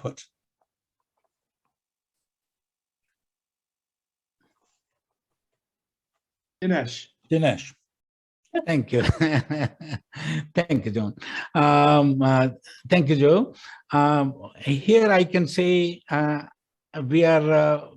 input. Dinesh. Thank you. Thank you, John. Thank you, Joe. Here I can say we are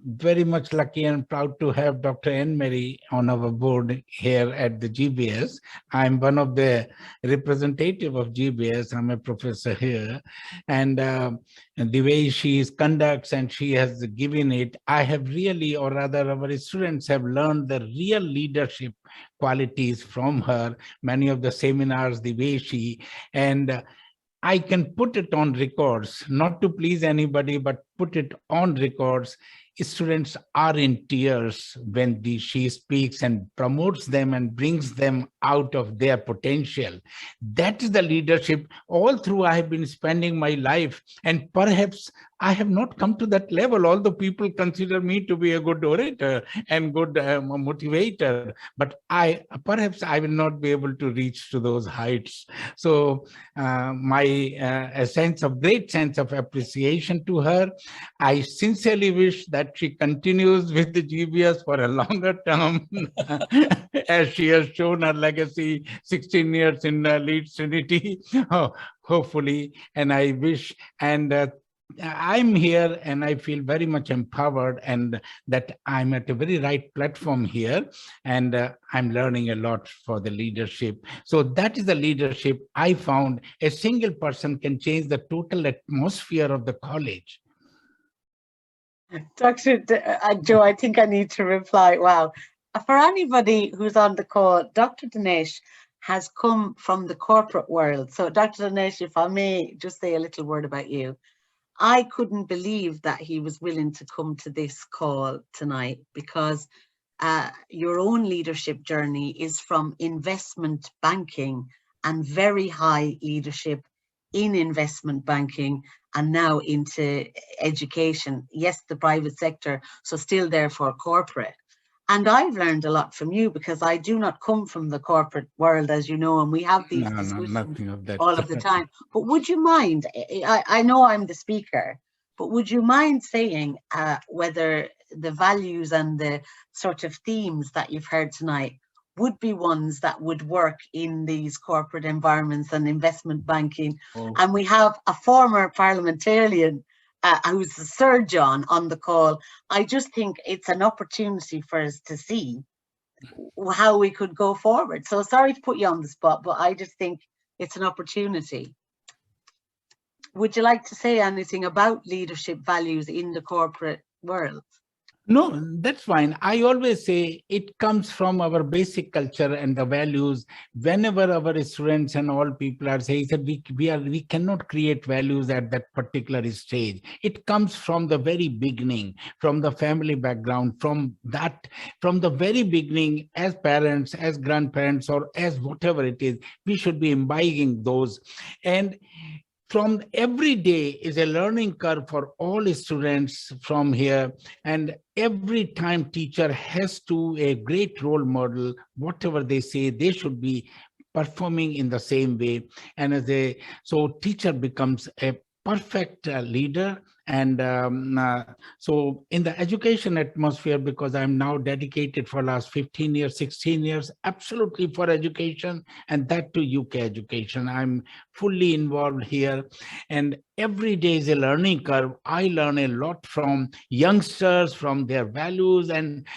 very much lucky and proud to have Dr. Ann Marie on our board here at the GBS. I'm one of the representative of GBS. I'm a professor here. And the way she conducts and she has given it, I have really, or rather our students have learned the real leadership qualities from her, many of the seminars, the way she, and I can put it on records, not to please anybody, but put it on records. Students are in tears when she speaks and promotes them and brings them out of their potential. That is the leadership. All through I have been spending my life, and perhaps I have not come to that level, although people consider me to be a good orator and good motivator, but perhaps I will not be able to reach to those heights. So a great sense of appreciation to her. I sincerely wish that she continues with the GBS for a longer term, as she has shown her legacy, 16 years in Leeds Trinity, hopefully. And I wish, and I'm here and I feel very much empowered, and that I'm at a very right platform here, and I'm learning a lot for the leadership. So that is the leadership I found. A single person can change the total atmosphere of the college. Dr. Joe, I think I need to reply. Wow. For anybody who's on the call, Dr. Dinesh has come from the corporate world. So Dr. Dinesh, if I may just say a little word about you. I couldn't believe that he was willing to come to this call tonight, because your own leadership journey is from investment banking and very high leadership in investment banking, and now into education. Yes, the private sector, so still therefore corporate. And I've learned a lot from you, because I do not come from the corporate world, as you know, and we have these discussions all of the time. But would you mind, I know I'm the speaker, but would you mind saying whether the values and the sort of themes that you've heard tonight would be ones that would work in these corporate environments and investment banking? Oh. And we have a former parliamentarian who's a surgeon on the call. I just think it's an opportunity for us to see how we could go forward. So sorry to put you on the spot, but I just think it's an opportunity. Would you like to say anything about leadership values in the corporate world? No, that's fine. I always say it comes from our basic culture and the values. Whenever our students and all people are saying that we cannot create values at that particular stage. It comes from the very beginning, from the family background, from the very beginning, as parents, as grandparents, or as whatever it is, we should be imbibing those. And from every day is a learning curve for all students from here, and every time teacher has to a great role model. Whatever they say, they should be performing in the same way, and so teacher becomes a perfect leader. And so in the education atmosphere, because I'm now dedicated for last 15 years, 16 years, absolutely for education, and that to UK education. I'm fully involved here, and every day is a learning curve. I learn a lot from youngsters, from their values, and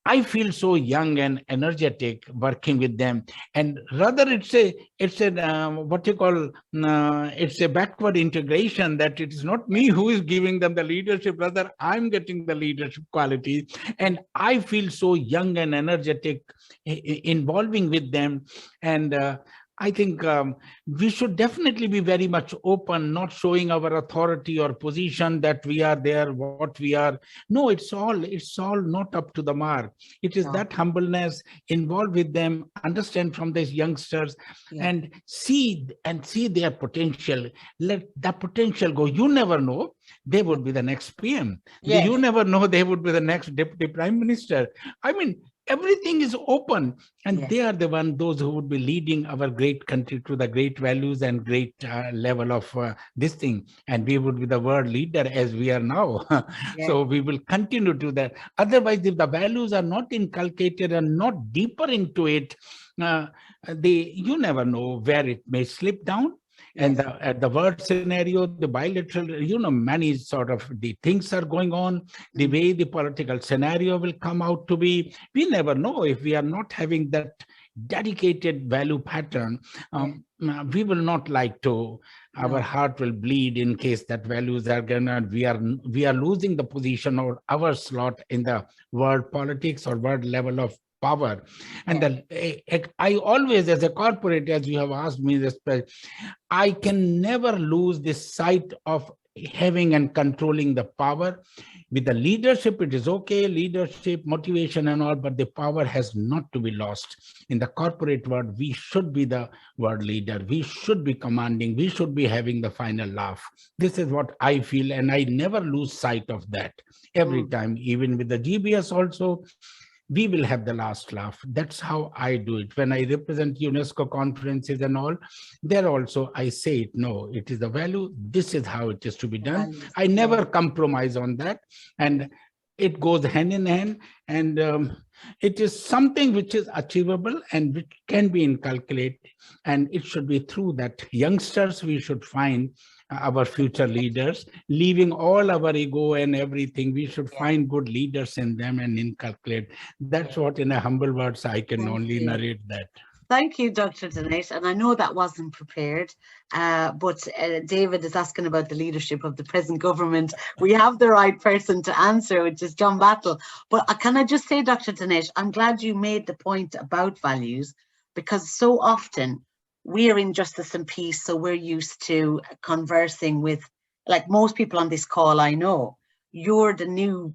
I feel so young and energetic working with them. And rather it's a what you call, it's a backward integration, that it is not me who is giving them the leadership, rather I'm getting the leadership quality. And I feel so young and energetic involving with them. And I think we should definitely be very much open, not showing our authority or position that we are there, what we are. No, it's all not up to the mark. It is that humbleness, involved with them, understand from these youngsters, and see their potential. Let that potential go. You never know, they would be the next PM. Yes. You never know, they would be the next Deputy Prime Minister. I mean, everything is open, and Yes. they are the one, those who would be leading our great country to the great values and great level of this thing, and we would be the world leader as we are now. Yes. So we will continue to that. Otherwise, if the values are not inculcated and not deeper into it, you never know where it may slip down. And Yes. at the world scenario, the bilateral, many sort of the things are going on, the way the political scenario will come out to be. We never know if we are not having that dedicated value pattern. We will not like to, our heart will bleed in case that values are gonna, we are losing the position or our slot in the world politics or world level of power. And I always, as a corporate, as you have asked me this, I can never lose this sight of having and controlling the power. With the leadership, it is okay, leadership, motivation and all, but the power has not to be lost. In the corporate world, we should be the world leader. We should be commanding. We should be having the final laugh. This is what I feel, and I never lose sight of that. Every time, even with the GBS also, we will have the last laugh. That's how I do it. When I represent UNESCO conferences and all, there also I say it, no, it is a value. This is how it is to be done. I never compromise on that. And it goes hand in hand. And it is something which is achievable and which can be inculcated. And it should be through that. Youngsters, we should find our future leaders, leaving all our ego and everything. We should find good leaders in them and inculcate. That's what, in a humble words, I can only narrate that. Thank you, Dr. Dinesh. And I know that wasn't prepared, but David is asking about the leadership of the present government. We have the right person to answer, which is John Battle. But can I just say, Dr. Dinesh, I'm glad you made the point about values, because so often we're in justice and peace, so we're used to conversing with, like most people on this call, I know. You're the new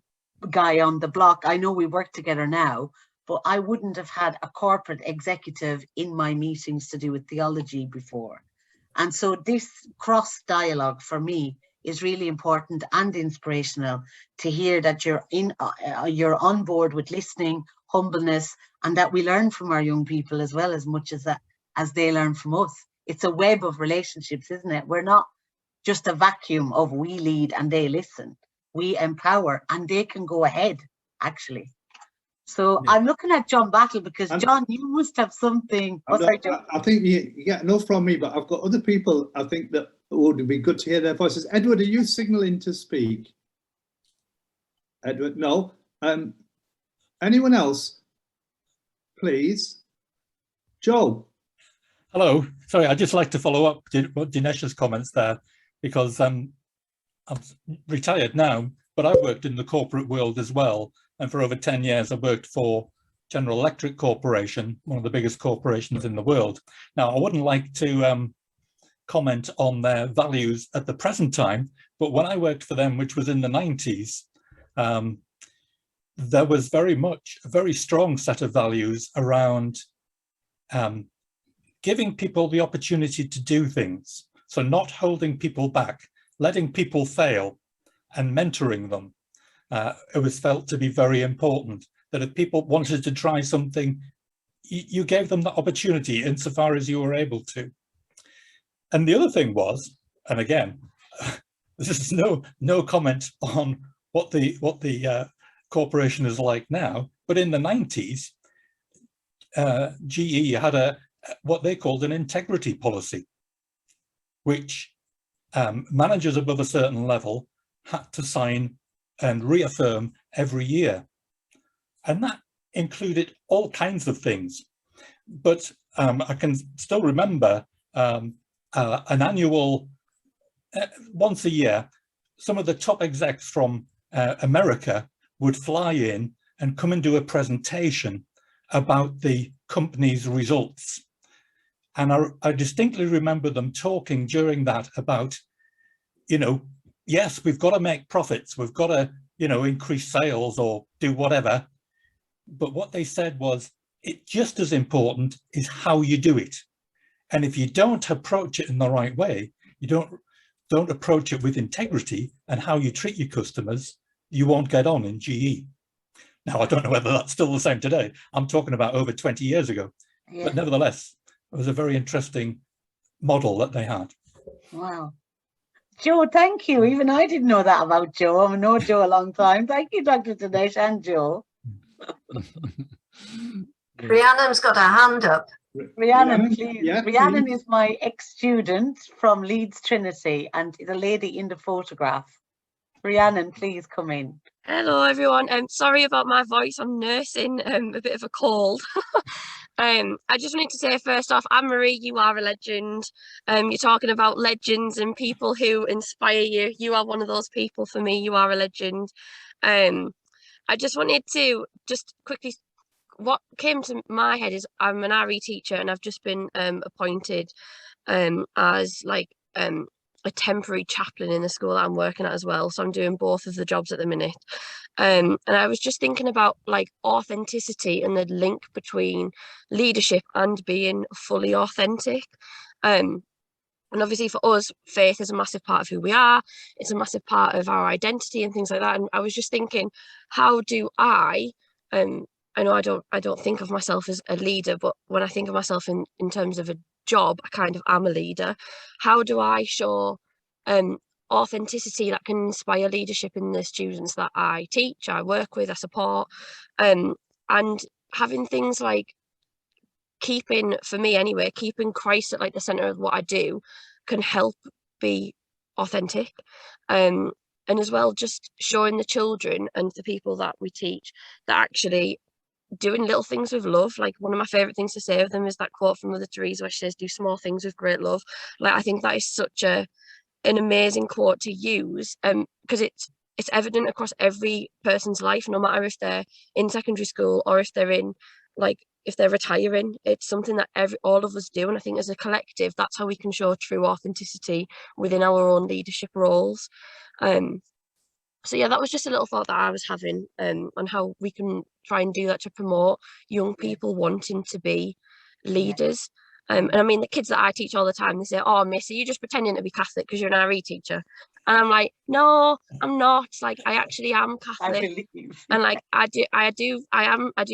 guy on the block. I know we work together now, but I wouldn't have had a corporate executive in my meetings to do with theology before. And so this cross dialogue for me is really important and inspirational to hear that you're on board with listening, humbleness, and that we learn from our young people as well, as much as they learn from us. It's a web of relationships, isn't it? We're not just a vacuum of we lead and they listen. We empower and they can go ahead, actually. So I'm looking at John Battle, because John, you must have something. I think you get enough from me, but I've got other people I think that would be good to hear their voices. Edward, are you signaling to speak? Edward, no. Anyone else, please? Joe. Hello. Sorry, I'd just like to follow up Dinesh's comments there, because I'm retired now, but I've worked in the corporate world as well. And for over 10 years, I worked for General Electric Corporation, one of the biggest corporations in the world. Now, I wouldn't like to comment on their values at the present time, but when I worked for them, which was in the 90s, there was very much a very strong set of values around giving people the opportunity to do things. So not holding people back, letting people fail and mentoring them. It was felt to be very important that if people wanted to try something, you gave them the opportunity insofar as you were able to. And the other thing was, and again, this is no comment on what the corporation is like now, but in the 90s, GE had what they called an integrity policy, which managers above a certain level had to sign and reaffirm every year. And that included all kinds of things. But I can still remember an annual, once a year, some of the top execs from America would fly in and come and do a presentation about the company's results. And I distinctly remember them talking during that about, yes, we've got to make profits, we've got to, increase sales or do whatever. But what they said was, it just as important is how you do it. And if you don't approach it in the right way, you don't approach it with integrity and how you treat your customers, you won't get on in GE. Now, I don't know whether that's still the same today. I'm talking about over 20 years ago. Yeah. But nevertheless, it was a very interesting model that they had. Wow. Joe, thank you. Even I didn't know that about Joe. I've known Joe a long time. Thank you, Dr. Dinesh and Joe. Rhiannon's got her hand up. Rhiannon, please. Yeah, Rhiannon please. is my ex-student from Leeds Trinity and the lady in the photograph. Rhiannon, please come in. Hello everyone. Sorry about my voice. I'm nursing a bit of a cold. I just wanted to say first off, Anne Marie, you are a legend. You're talking about legends and people who inspire you. You are one of those people for me. You are a legend. I just wanted to just quickly, what came to my head is I'm an RE teacher and I've just been appointed as like a temporary chaplain in the school that I'm working at as well. So I'm doing both of the jobs at the minute. And I was just thinking about like authenticity and the link between leadership and being fully authentic. And obviously for us, faith is a massive part of who we are. It's a massive part of our identity and things like that. And I was just thinking, how do I know I don't think of myself as a leader, but when I think of myself in terms of a job, I kind of am a leader. How do I show authenticity that can inspire leadership in the students that I teach, I work with, I support, and having things like for me anyway, keeping Christ at like the center of what I do can help be authentic. And as well, just showing the children and the people that we teach that actually doing little things with love. Like one of my favorite things to say of them is that quote from Mother Teresa where she says, do small things with great love. Like I think that is such an amazing quote to use, because it's evident across every person's life, no matter if they're in secondary school or if they're if they're retiring. It's something that all of us do, and I think as a collective that's how we can show true authenticity within our own leadership roles. So yeah, that was just a little thought that I was having on how we can try and do that to promote young people wanting to be leaders. And I mean, the kids that I teach all the time, they say, oh, miss, are you just pretending to be Catholic because you're an RE teacher? And I'm like, no, I'm not. Like, I actually am Catholic. I believe. And like, I do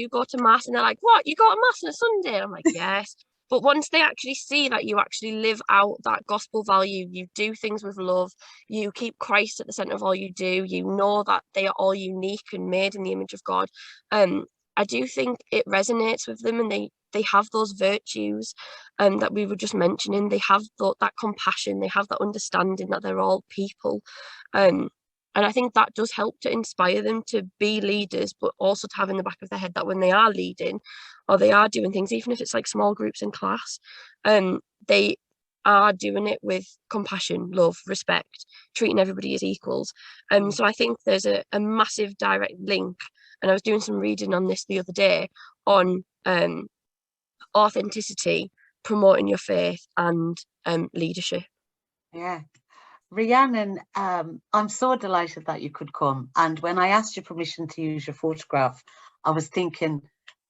go to mass, and they're like, what, you go to mass on a Sunday? And I'm like, yes. But once they actually see that you actually live out that gospel value, you do things with love, you keep Christ at the center of all you do, you know that they are all unique and made in the image of God. I do think it resonates with them, and they have those virtues that we were just mentioning. They have that compassion, they have that understanding that they're all people. And I think that does help to inspire them to be leaders, but also to have in the back of their head that when they are leading or they are doing things, even if it's like small groups in class, they are doing it with compassion, love, respect, treating everybody as equals. So I think there's a massive direct link, and I was doing some reading on this the other day on authenticity, promoting your faith, and leadership. Yeah. Rhiannon, I'm so delighted that you could come. And when I asked you permission to use your photograph, I was thinking,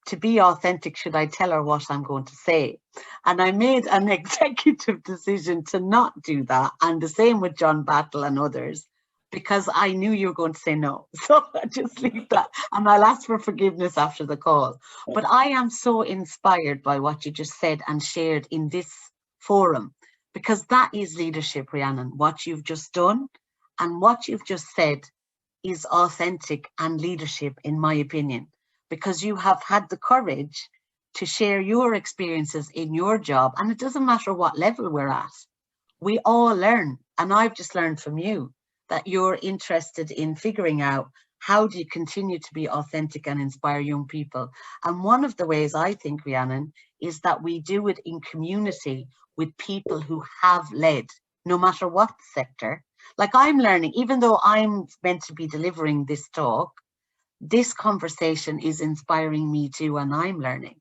to be authentic, should I tell her what I'm going to say? And I made an executive decision to not do that. And the same with John Battle and others, because I knew you were going to say no. So I just leave that. And I'll ask for forgiveness after the call. But I am so inspired by what you just said and shared in this forum, because that is leadership, Rhiannon. What you've just done and what you've just said is authentic and leadership, in my opinion, because you have had the courage to share your experiences in your job. And it doesn't matter what level we're at. We all learn. And I've just learned from you that you're interested in figuring out how do you continue to be authentic and inspire young people. And one of the ways I think, Rhiannon, is that we do it in community with people who have led, no matter what sector. Like I'm learning, even though I'm meant to be delivering this talk, this conversation is inspiring me too, and I'm learning.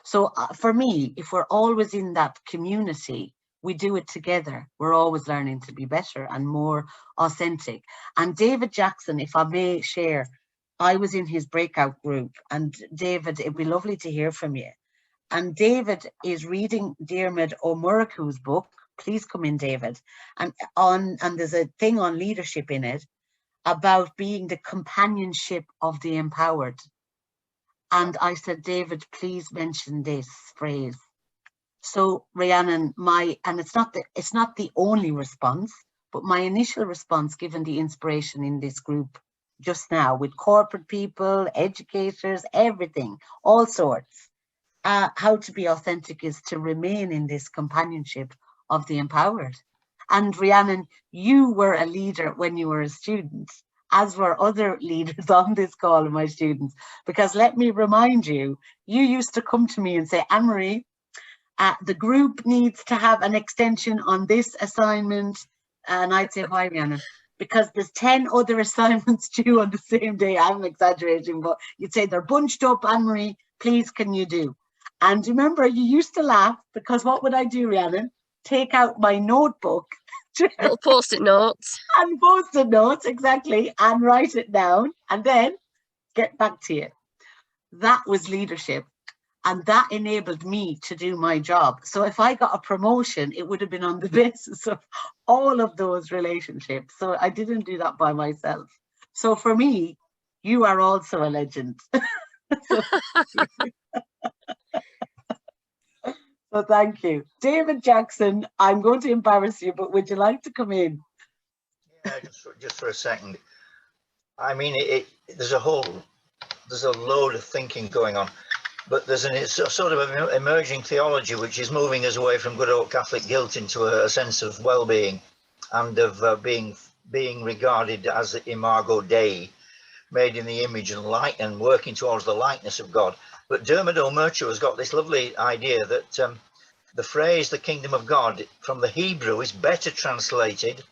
So for me, if we're always in that community, we do it together, we're always learning to be better and more authentic. And David Jackson, if I may share, I was in his breakout group, and David, it'd be lovely to hear from you. And David is reading Diarmuid O'Murrachu's book. Please come in, David. And there's a thing on leadership in it. about being the companionship of the empowered. And I said, David, please mention this phrase. So Rhiannon, and it's not the only response, but my initial response, given the inspiration in this group just now with corporate people, educators, everything, all sorts, how to be authentic is to remain in this companionship of the empowered. And Rhiannon, you were a leader when you were a student, as were other leaders on this call, my students, because let me remind you, you used to come to me and say, Anne Marie, the group needs to have an extension on this assignment. And I'd say, why, Rhiannon? Because there's 10 other assignments due on the same day. I'm exaggerating, but you'd say they're bunched up, Anne Marie, please can you do? And remember, you used to laugh because what would I do, Rhiannon? Take out my notebook. Little post-it notes. And post-it notes, exactly, and write it down and then get back to you. That was leadership. And that enabled me to do my job. So if I got a promotion, it would have been on the basis of all of those relationships. So I didn't do that by myself. So for me, you are also a legend. So thank you. David Jackson, I'm going to embarrass you, but would you like to come in? Yeah, just for a second. I mean, there's a load of thinking going on. But there's a sort of emerging theology which is moving us away from good old Catholic guilt into a sense of well-being and of being regarded as the imago Dei, made in the image and light, and working towards the likeness of God. But Dermot O'Murchu has got this lovely idea that the phrase "the kingdom of God" from the Hebrew is better translated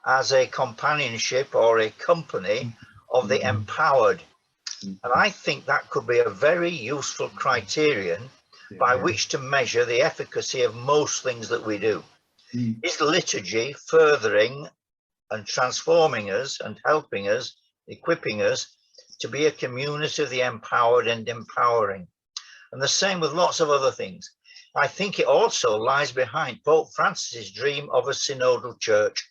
as a companionship or a company of the empowered. And I think that could be a very useful criterion by which to measure the efficacy of most things that we do. Is liturgy furthering and transforming us and helping us, equipping us to be a community of the empowered and empowering? And the same with lots of other things. I think it also lies behind Pope Francis's dream of a synodal church,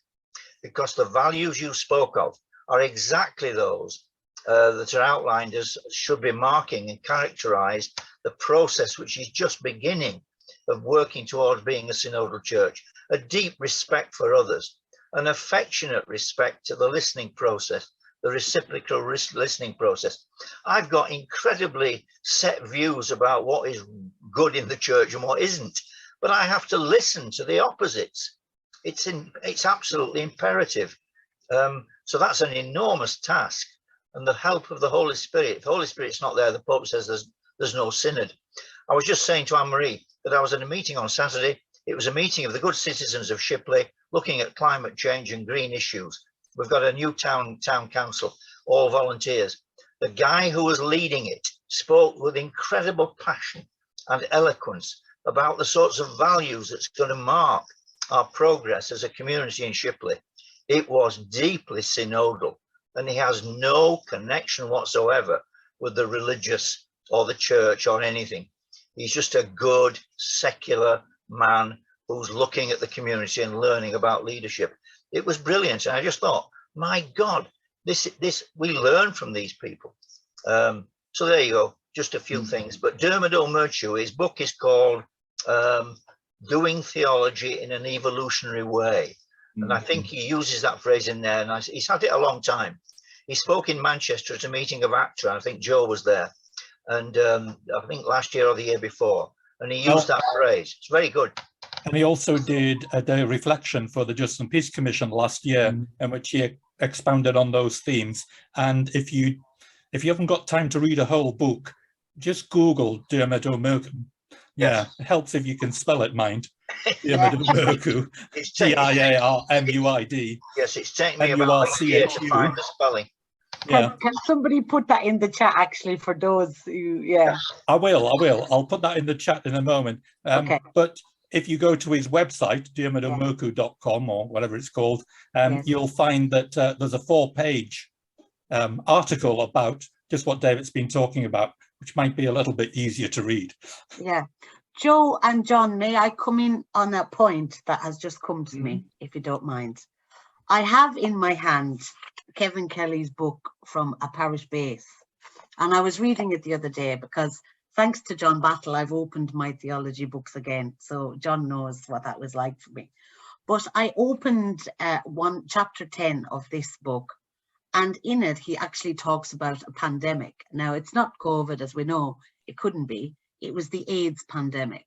because the values you spoke of are exactly those that are outlined as should be marking and characterize the process which is just beginning of working towards being a synodal church. A deep respect for others, an affectionate respect to the listening process, the reciprocal listening process. I've got incredibly set views about what is good in the church and what isn't, but I have to listen to the opposites. It's absolutely imperative. So that's an enormous task. And the help of the Holy Spirit. If the Holy Spirit's not there, the Pope says there's no synod. I was just saying to Anne Marie that I was at a meeting on Saturday. It was a meeting of the good citizens of Shipley looking at climate change and green issues. We've got a new town council, all volunteers. The guy who was leading it spoke with incredible passion and eloquence about the sorts of values that's going to mark our progress as a community in Shipley. It was deeply synodal. And he has no connection whatsoever with the religious or the church or anything. He's just a good secular man who's looking at the community and learning about leadership. It was brilliant. And I just thought, my God, this we learn from these people. So there you go, just a few things. But Dermot O'Murchu, his book is called Doing Theology in an Evolutionary Way. And I think he uses that phrase in there, and he's had it a long time. He spoke in Manchester at a meeting of ACTRA. I think Joe was there, and I think last year or the year before, and he used that phrase. It's very good. And he also did a day of reflection for the Justice and Peace Commission last year, in which he expounded on those themes. And if you haven't got time to read a whole book, just Google Dermot O'Murchu. Yeah, it helps if you can spell it, mind. Dermot O'Murchu, Diarmuid. Yes, it's taken me about a year to find the spelling. Can somebody put that in the chat, actually, for those who, I will. I'll put that in the chat in a moment. Okay. But if you go to his website, dermotomurchu.com or whatever it's called, you'll find that there's a 4-page article about just what David's been talking about, which might be a little bit easier to read. Yeah. Joe and John, may I come in on a point that has just come to me, if you don't mind? I have in my hand Kevin Kelly's book From a Parish Base. And I was reading it the other day because thanks to John Battle, I've opened my theology books again. So John knows what that was like for me. But I opened chapter 10 of this book, and in it, he actually talks about a pandemic. Now, it's not COVID, as we know, it couldn't be. It was the AIDS pandemic.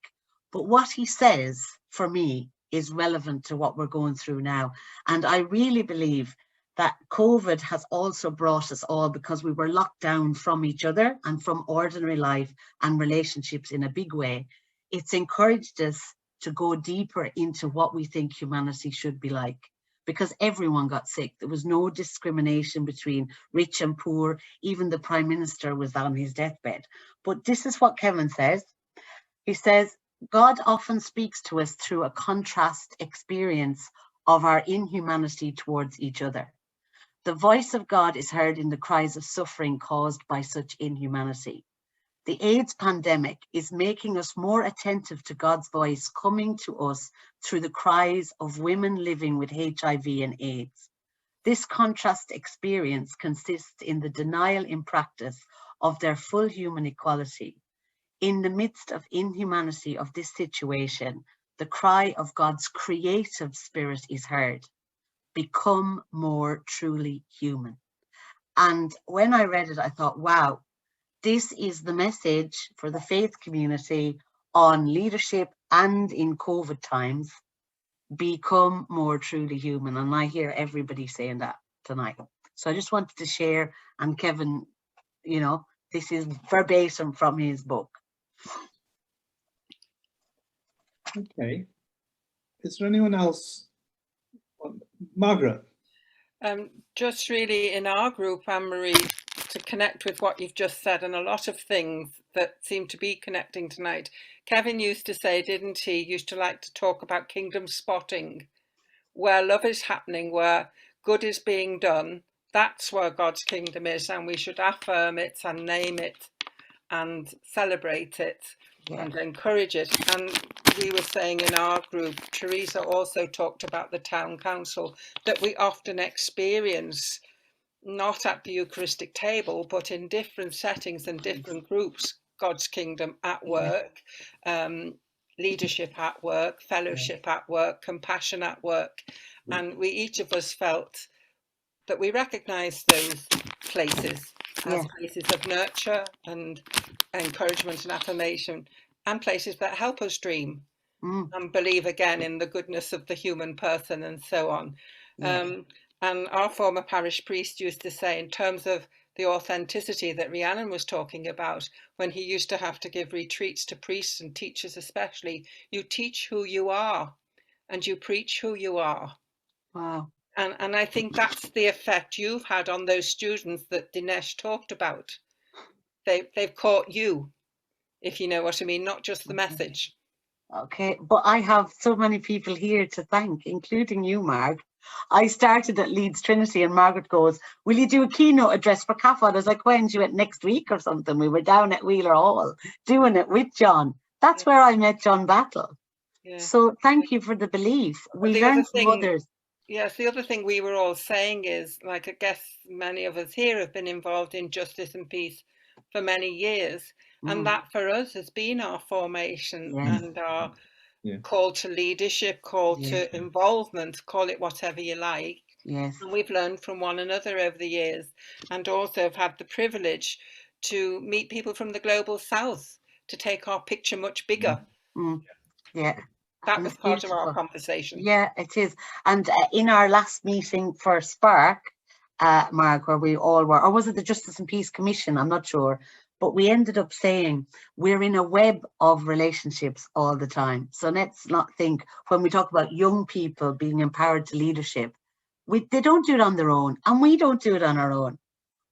But what he says, for me, is relevant to what we're going through now. And I really believe that COVID has also brought us all, because we were locked down from each other and from ordinary life and relationships in a big way. It's encouraged us to go deeper into what we think humanity should be like, because everyone got sick. There was no discrimination between rich and poor. Even the Prime Minister was on his deathbed. But this is what Kevin says. He says, God often speaks to us through a contrast experience of our inhumanity towards each other. The voice of God is heard in the cries of suffering caused by such inhumanity. The AIDS pandemic is making us more attentive to God's voice coming to us through the cries of women living with HIV and AIDS. This contrast experience consists in the denial in practice of their full human equality. In the midst of inhumanity of this situation, the cry of God's creative spirit is heard. Become more truly human. And when I read it, I thought, wow, this is the message for the faith community on leadership and in COVID times. Become more truly human. And I hear everybody saying that tonight. So I just wanted to share. And Kevin, you know, this is verbatim from his book. Okay. Is there anyone else? Margaret? Just really in our group, Anne Marie, to connect with what you've just said, and a lot of things that seem to be connecting tonight. Kevin used to say, didn't he, used to like to talk about kingdom spotting, where love is happening, where good is being done. That's where God's kingdom is, and we should affirm it and name it and celebrate it and encourage it. And we were saying in our group, Teresa also talked about the town council, that we often experience, not at the Eucharistic table, but in different settings and different groups, God's kingdom at work, leadership at work, fellowship at work, compassion at work. And we, each of us, felt that we recognise those places as places of nurture and encouragement and affirmation, and places that help us dream and believe again in the goodness of the human person and so on. And our former parish priest used to say, in terms of the authenticity that Rhiannon was talking about, when he used to have to give retreats to priests and teachers especially, you teach who you are and you preach who you are. Wow. And I think that's the effect you've had on those students that Dinesh talked about. They've caught you, if you know what I mean, not just the message. Okay, but I have so many people here to thank, including you, Marg. I started at Leeds Trinity and Margaret goes, will you do a keynote address for CAFOD? I was like, when? You went next week or something. We were down at Wheeler Hall doing it with John. That's where I met John Battle. So thank you for the belief. We learned from others. Yes, the other thing we were all saying is, like, I guess many of us here have been involved in justice and peace for many years. And that for us has been our formation and our call to leadership, call to involvement, call it whatever you like. Yes. And we've learned from one another over the years, and also have had the privilege to meet people from the global south to take our picture much bigger. Yeah. That was part of our conversation. Yeah, it is. And in our last meeting for Spark, Mark, where we all were, or was it the Justice and Peace Commission? I'm not sure. But we ended up saying we're in a web of relationships all the time. So let's not think, when we talk about young people being empowered to leadership, they don't do it on their own, and we don't do it on our own.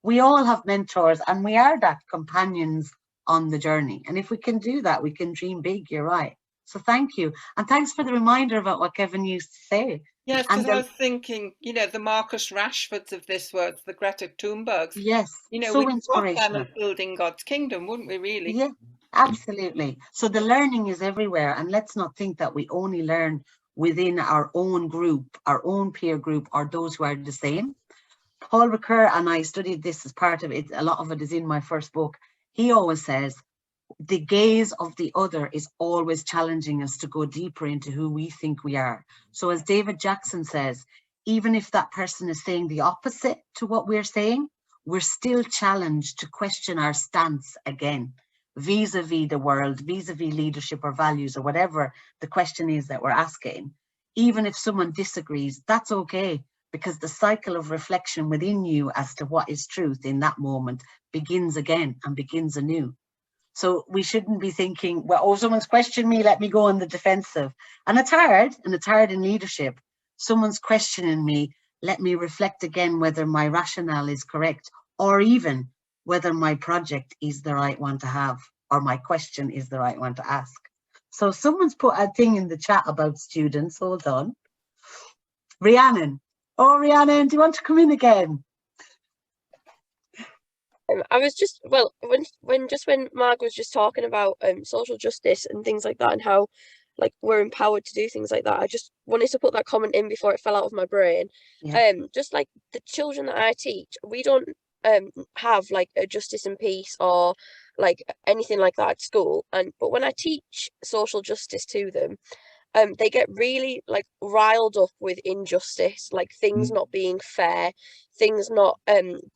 We all have mentors, and we are that companions on the journey. And if we can do that, we can dream big. You're right. So thank you. And thanks for the reminder about what Kevin used to say. Yes, because I was thinking, you know, the Marcus Rashfords of this world, the Greta Thunbergs. Yes, you know, so we'd inspirational. them as building God's kingdom, wouldn't we, really? Yeah, absolutely. So the learning is everywhere. And let's not think that we only learn within our own group, our own peer group, or those who are the same. Paul Ricoeur, and I studied this as part of it, a lot of it is in my first book. He always says, the gaze of the other is always challenging us to go deeper into who we think we are. So as David Jackson says, even if that person is saying the opposite to what we're saying, we're still challenged to question our stance again, vis-a-vis the world, vis-a-vis leadership or values or whatever the question is that we're asking. Even if someone disagrees, that's okay, because the cycle of reflection within you as to what is truth in that moment begins again and begins anew. So we shouldn't be thinking, well, oh, someone's questioned me, let me go on the defensive. And it's hard in leadership. Someone's questioning me, let me reflect again whether my rationale is correct, or even whether my project is the right one to have, or my question is the right one to ask. So someone's put a thing in the chat about students, hold on. Rhiannon, oh Rhiannon, do you want to come in again? I was just, well, when Marg was just talking about social justice and things like that, and how like we're empowered to do things like that, I just wanted to put that comment in before it fell out of my brain. Yeah. Just like the children that I teach, we don't have like a justice and peace or like anything like that at school, but when I teach social justice to them, they get really like riled up with injustice, like things not being fair, things not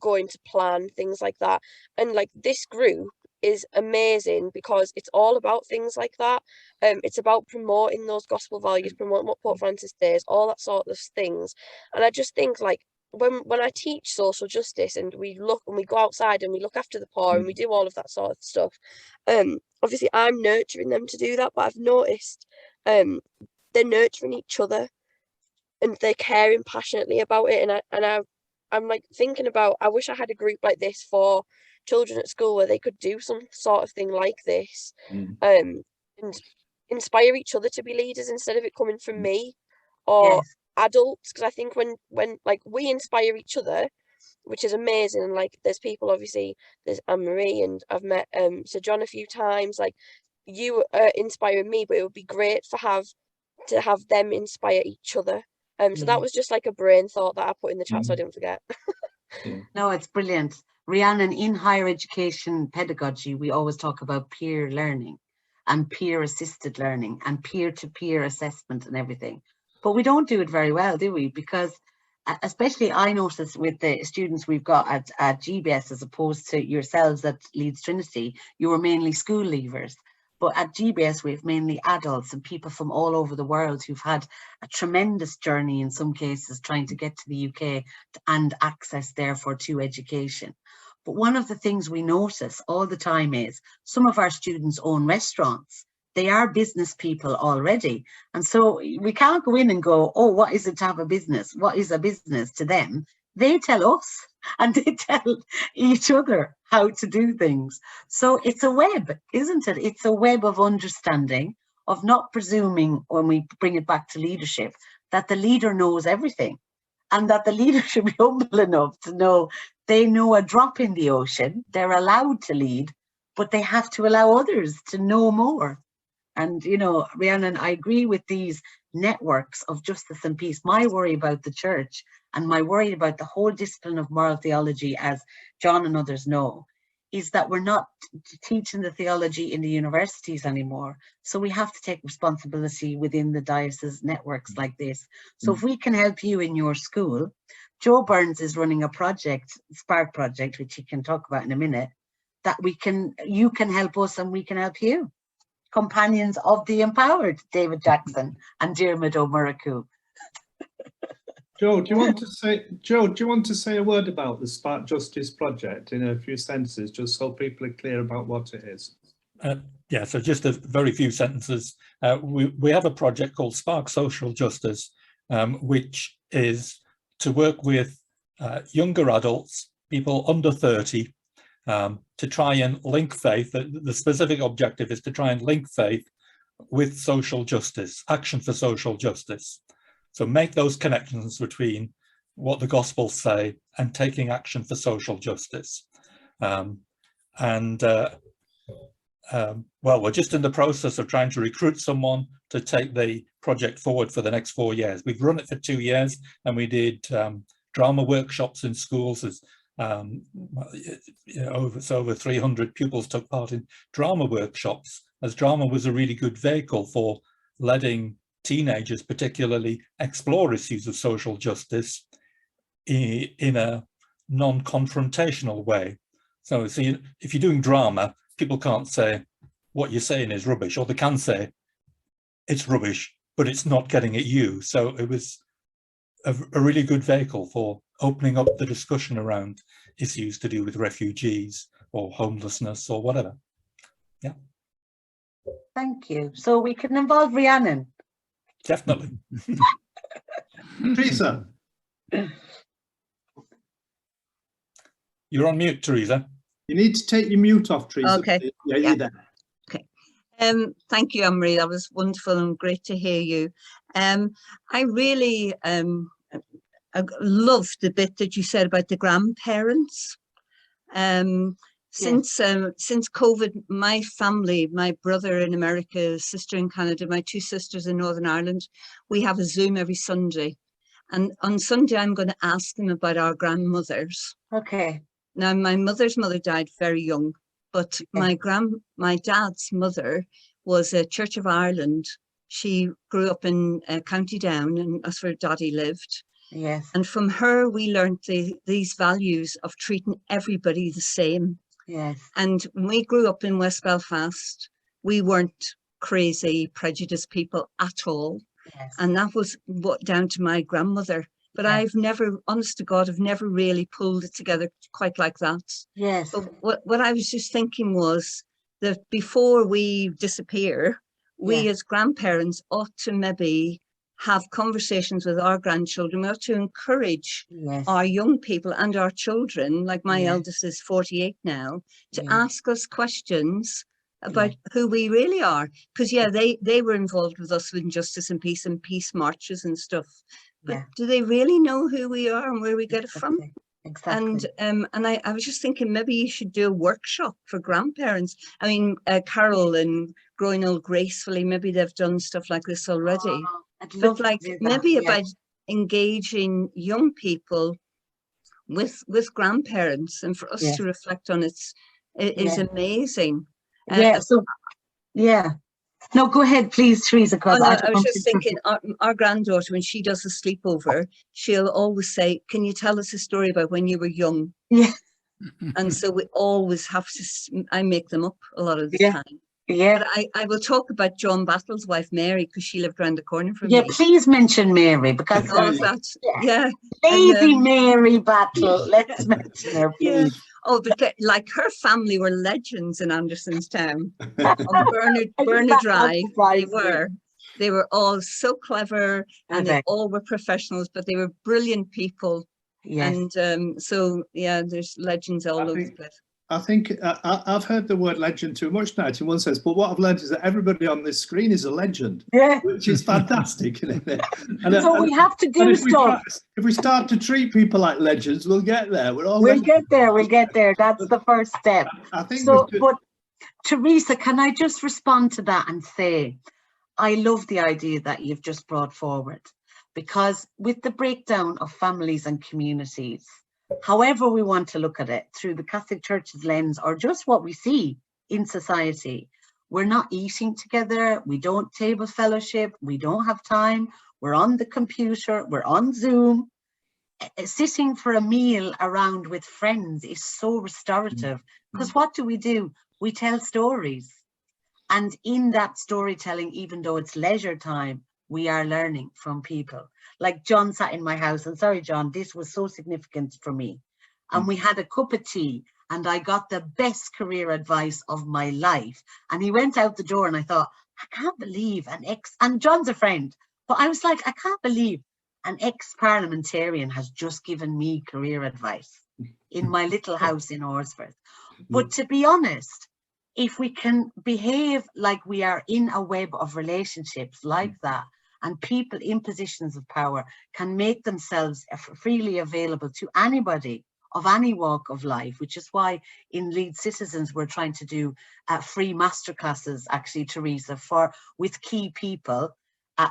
going to plan, things like that. And like this group is amazing because it's all about things like that. It's about promoting those gospel values, promoting what Pope Francis says, all that sort of things. And I just think like when I teach social justice and we look and we go outside and we look after the poor and we do all of that sort of stuff, obviously I'm nurturing them to do that, but I've noticed they're nurturing each other and they're caring passionately about it. I'm like thinking about, I wish I had a group like this for children at school where they could do some sort of thing like this, and inspire each other to be leaders instead of it coming from me or adults. Because I think when like we inspire each other, which is amazing, and like there's people, obviously there's Anne Marie, and I've met Sir John a few times, like you are inspiring me, but it would be great to have them inspire each other. So that was just like a brain thought that I put in the chat so I didn't forget. No, it's brilliant. Rhiannon, in higher education pedagogy, we always talk about peer learning and peer assisted learning and peer-to-peer assessment and everything. But we don't do it very well, do we? Because especially I notice with the students we've got at GBS, as opposed to yourselves at Leeds Trinity, you were mainly school leavers. But at GBS, we have mainly adults and people from all over the world who've had a tremendous journey in some cases trying to get to the UK and access therefore to education. But one of the things we notice all the time is some of our students own restaurants. They are business people already. And so we can't go in and go, oh, what is it to have a business? What is a business to them? They tell us and they tell each other how to do things. So it's a web, isn't it? It's a web of understanding, of not presuming, when we bring it back to leadership, that the leader knows everything, and that the leader should be humble enough to know they know a drop in the ocean. They're allowed to lead, but they have to allow others to know more. And, you know, Rhiannon, I agree with these networks of justice and peace. My worry about the church and my worry about the whole discipline of moral theology, as John and others know, is that we're not teaching the theology in the universities anymore. So we have to take responsibility within the diocese networks like this. So if we can help you in your school, Joe Burns is running a project, Spark project, which he can talk about in a minute, that you can help us and we can help you. Companions of the Empowered, David Jackson and Diarmuid O'Murraku. Joe, do you want to say a word about the Spark Justice project in a few sentences, just so people are clear about what it is? Yeah, so just a very few sentences. We have a project called Spark Social Justice, which is to work with younger adults, people under 30, to try and link faith. The specific objective is to try and link faith with social justice, action for social justice. So make those connections between what the Gospels say and taking action for social justice. Well, we're just in the process of trying to recruit someone to take the project forward for the next 4 years. We've run it for 2 years, and we did drama workshops in schools. As over 300 pupils took part in drama workshops, as drama was a really good vehicle for letting teenagers particularly explore issues of social justice in a non-confrontational way. So see, if you're doing drama, people can't say what you're saying is rubbish, or they can say it's rubbish, but it's not getting at you. So it was a really good vehicle for opening up the discussion around issues to do with refugees or homelessness or whatever. Yeah. Thank you. So we can involve Rhiannon. Definitely. Teresa. You're on mute, Teresa. You need to take your mute off, Teresa. Okay. Yeah, you're there. Okay. Thank you, Anne Marie. That was wonderful and great to hear you. I really I loved the bit that you said about the grandparents. Since COVID, my family, my brother in America, sister in Canada, my two sisters in Northern Ireland, we have a Zoom every Sunday. And on Sunday, I'm going to ask them about our grandmothers. Okay. Now, my mother's mother died very young, but my dad's mother was a Church of Ireland. She grew up in County Down, and that's where Daddy lived. Yes. And from her, we learned these values of treating everybody the same. Yes. And when we grew up in West Belfast, we weren't crazy, prejudiced people at all. Yes. And that was down to my grandmother. But yes. I've never, honest to God, I've never really pulled it together quite like that. Yes. But what I was just thinking was that before we disappear, we as grandparents ought to maybe have conversations with our grandchildren. We ought to encourage our young people and our children, like my eldest is 48 now, to ask us questions about who we really are. Because they were involved with us with Justice and peace marches and stuff. But do they really know who we are and where we get it from? Exactly. And I was just thinking maybe you should do a workshop for grandparents. I mean, Carol and Growing Old Gracefully, maybe they've done stuff like this already. Oh, I'd love but like to do that, maybe about engaging young people with grandparents, and for us to reflect on it is amazing. No, go ahead, please, Teresa. I was just thinking, our granddaughter, when she does a sleepover, she'll always say, "Can you tell us a story about when you were young?" Yeah. And so we always have to. I make them up a lot of the time. Yeah. But I will talk about John Battle's wife, Mary, because she lived around the corner from me. Yeah, please mention Mary, because Lady Mary Battle. Let's mention her, please. Oh, but like her family were legends in Andersonstown. On Bernard Drive, they were all so clever, and they all were professionals, but they were brilliant people. Yes. And so there's legends all over the place. I think I've heard the word legend too much now in one sense, but what I've learned is that everybody on this screen is a legend, which is fantastic. Isn't it? So we have to do stuff. If we start to treat people like legends, we'll get there. We'll get there. That's the first step. I think so. But Teresa, can I just respond to that and say, I love the idea that you've just brought forward, because with the breakdown of families and communities, however we want to look at it, through the Catholic Church's lens or just what we see in society, we're not eating together, we don't table fellowship, we don't have time, we're on the computer, we're on Zoom. Sitting for a meal around with friends is so restorative, because what do? We tell stories. And in that storytelling, even though it's leisure time, we are learning from people. Like John sat in my house, and sorry, John, this was so significant for me. And we had a cup of tea, and I got the best career advice of my life. And he went out the door, and I thought, I can't believe and John's a friend, but I was like, I can't believe an ex-parliamentarian has just given me career advice in my little house in Horsforth. But to be honest, if we can behave like we are in a web of relationships like that, and people in positions of power can make themselves freely available to anybody of any walk of life, which is why in Lead Citizens we're trying to do free masterclasses, actually, Teresa, with key people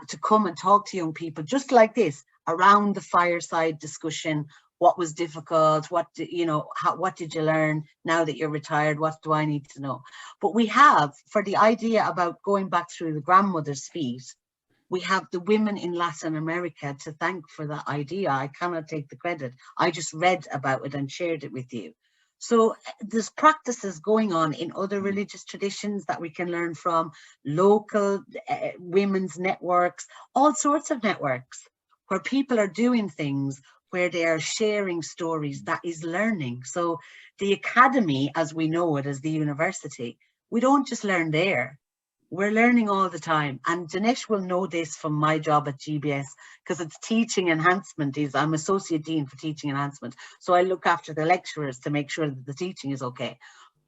to come and talk to young people just like this around the fireside discussion. What was difficult? What what did you learn now that you're retired? What do I need to know? But we have, for the idea about going back through the grandmother's feet, we have the women in Latin America to thank for that idea. I cannot take the credit. I just read about it and shared it with you. So there's practices going on in other religious traditions that we can learn from, local women's networks, all sorts of networks where people are doing things, where they are sharing stories. That is learning. So the academy, as we know it, as the university, we don't just learn there. We're learning all the time. And Dinesh will know this from my job at GBS, because it's teaching enhancement. I'm Associate Dean for Teaching Enhancement. So I look after the lecturers to make sure that the teaching is okay.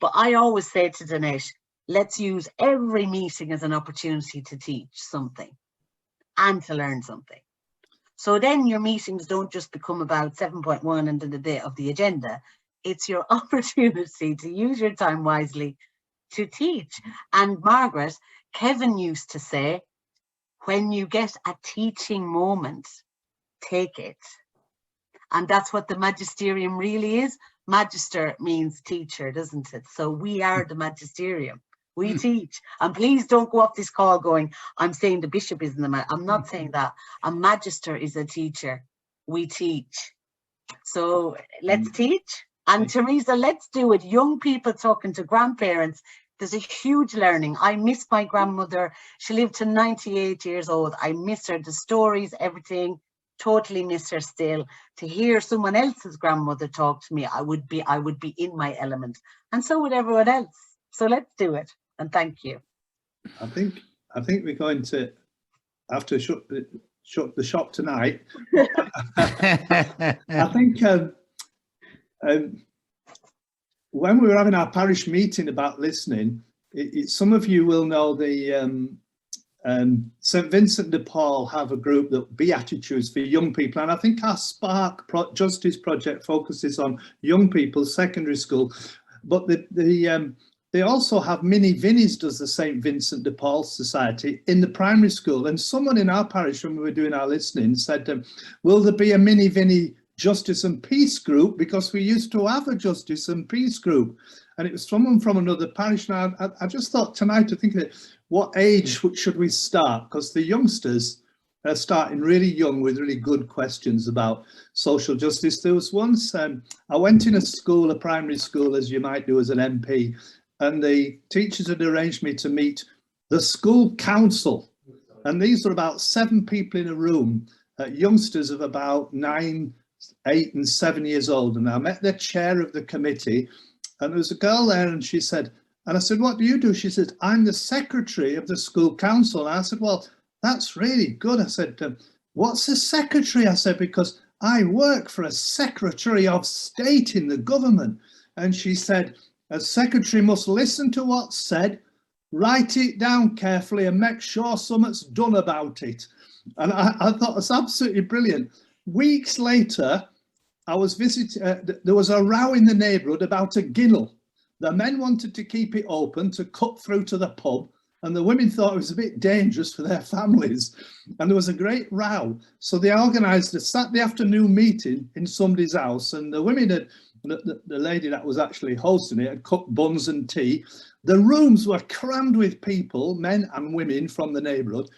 But I always say to Dinesh, let's use every meeting as an opportunity to teach something and to learn something. So then your meetings don't just become about 7.1 and the day of the agenda. It's your opportunity to use your time wisely to teach. And Margaret, Kevin used to say, when you get a teaching moment, take it. And that's what the magisterium really is. Magister means teacher, doesn't it? So we are the magisterium. We teach. And please don't go off this call going, I'm saying the bishop isn't the I'm not saying that. A magister is a teacher. We teach. So let's teach. And Teresa, let's do it. Young people talking to grandparents. There's a huge learning. I miss my grandmother. She lived to 98 years old. I miss her, the stories, everything. Totally miss her still. To hear someone else's grandmother talk to me, I would be in my element. And so would everyone else. So let's do it. And thank you. I think we're going to have to shut the shop tonight. I think when we were having our parish meeting about listening, some of you will know the St Vincent de Paul have a group that Beatitudes for young people, and I think our Spark Justice project focuses on young people, secondary school, but they also have Mini Vinnies, does the St Vincent de Paul Society in the primary school. And someone in our parish, when we were doing our listening, said, will there be a Mini Vinnie Justice and Peace group? Because we used to have a Justice and Peace group. And it was someone from another parish. Now, I just thought tonight to think of it, what age should we start? Because the youngsters are starting really young with really good questions about social justice. There was once, I went in a primary school, as you might do as an MP, and the teachers had arranged me to meet the school council. And these were about 7 people in a room, youngsters of about 9, 8 and 7 years old. And I met the chair of the committee, and there was a girl there, and she said, and I said, what do you do? She said, I'm the secretary of the school council. And I said, well, that's really good. I said, what's a secretary? I said, because I work for a secretary of state in the government. And she said, a secretary must listen to what's said, write it down carefully and make sure something's done about it. And I thought that's absolutely brilliant. Weeks later, I was visiting, there was a row in the neighbourhood about a ginnel. The men wanted to keep it open to cut through to the pub, and the women thought it was a bit dangerous for their families. And there was a great row. So they organised a Saturday afternoon meeting in somebody's house, and the women had, the lady that was actually hosting it had cooked buns and tea. The rooms were crammed with people, men and women from the neighbourhood.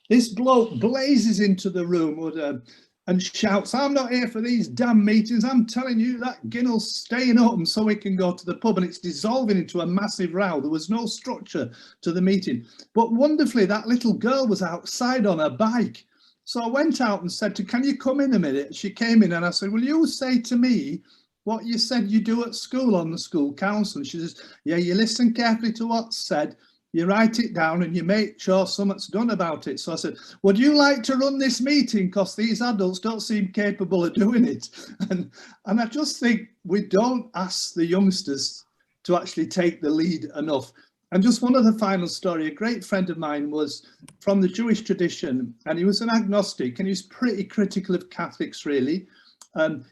This bloke blazes into the room and shouts, I'm not here for these damn meetings. I'm telling you that ginnel's staying open so we can go to the pub, and it's dissolving into a massive row. There was no structure to the meeting. But wonderfully, that little girl was outside on a bike. So I went out and said to her, can you come in a minute? She came in and I said, will you say to me what you said you do at school on the school council? And she says, yeah, you listen carefully to what's said, you write it down and you make sure something's done about it. So I said, would you like to run this meeting? Because these adults don't seem capable of doing it. And I just think we don't ask the youngsters to actually take the lead enough. And just one other final story, a great friend of mine was from the Jewish tradition, and he was an agnostic, and he was pretty critical of Catholics, really.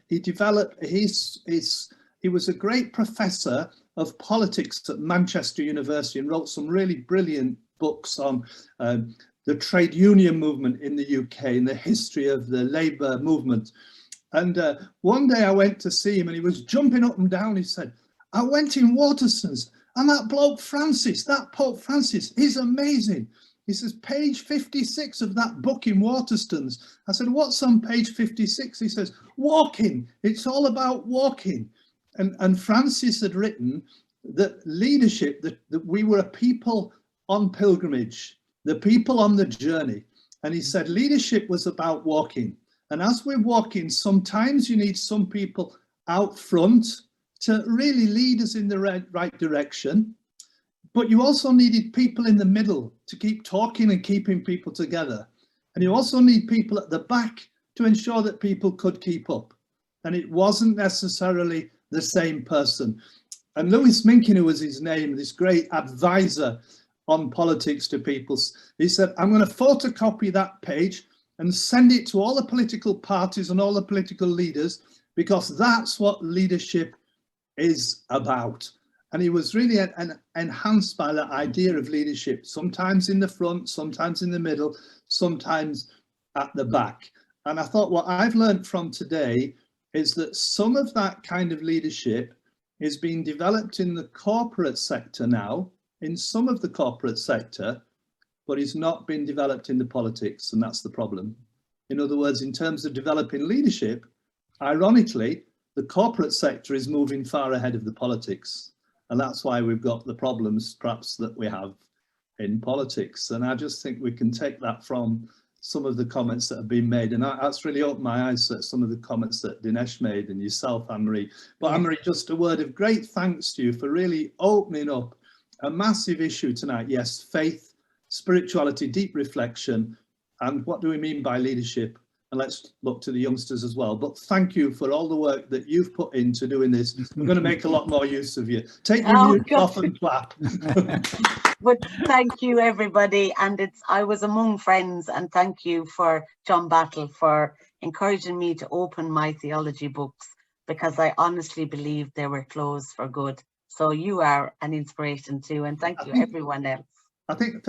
He developed, he was a great professor of politics at Manchester University and wrote some really brilliant books on the trade union movement in the UK and the history of the labour movement. And one day I went to see him and he was jumping up and down. He said, I went in Waterstones and that bloke Francis, that Pope Francis, he's amazing. He says, page 56 of that book in Waterstones. I said, what's on page 56? He says, walking. It's all about walking. And Francis had written that leadership, that we were a people on pilgrimage, the people on the journey. And he said leadership was about walking. And as we're walking, sometimes you need some people out front to really lead us in the right direction. But you also needed people in the middle to keep talking and keeping people together. And you also need people at the back to ensure that people could keep up. And it wasn't necessarily the same person. And Lewis Minkin, who was his name, this great advisor on politics to people, he said, I'm going to photocopy that page and send it to all the political parties and all the political leaders, because that's what leadership is about. And he was really enhanced by that idea of leadership, sometimes in the front, sometimes in the middle, sometimes at the back. And I thought what I've learned from today is that some of that kind of leadership is being developed in the corporate sector now, in some of the corporate sector, but it's not been developed in the politics, and that's the problem. In other words, in terms of developing leadership, ironically, the corporate sector is moving far ahead of the politics. And that's why we've got the problems perhaps that we have in politics. And I just think we can take that from some of the comments that have been made. And that's really opened my eyes to some of the comments that Dinesh made and yourself, Anne Marie. But Anne Marie, just a word of great thanks to you for really opening up a massive issue tonight. Yes, faith, spirituality, deep reflection, and what do we mean by leadership? And let's look to the youngsters as well. But thank you for all the work that you've put into doing this. We're going to make a lot more use of you. Take your mute off and clap. But thank you, everybody. And I was among friends, and thank you for John Battle for encouraging me to open my theology books, because I honestly believe they were closed for good. So you are an inspiration too, and thank you, everyone else. I think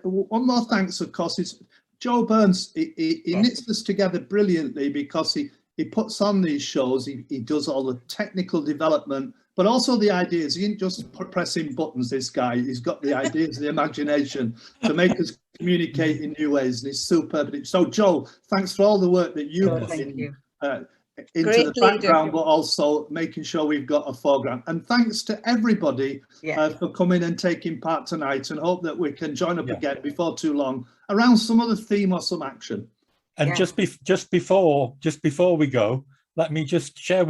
one more thanks, of course, is Joe Burns. He knits us together brilliantly, because he puts on these shows, he does all the technical development, but also the ideas. He ain't just pressing buttons, this guy. He's got the ideas, the imagination to make us communicate in new ways, and he's superb. So Joe, thanks for all the work that you put in. Into Great the background, leader. but also making sure we've got a foreground. And thanks to everybody for coming and taking part tonight, and hope that we can join up again before too long around some other theme or some action. And just before we go, let me just share with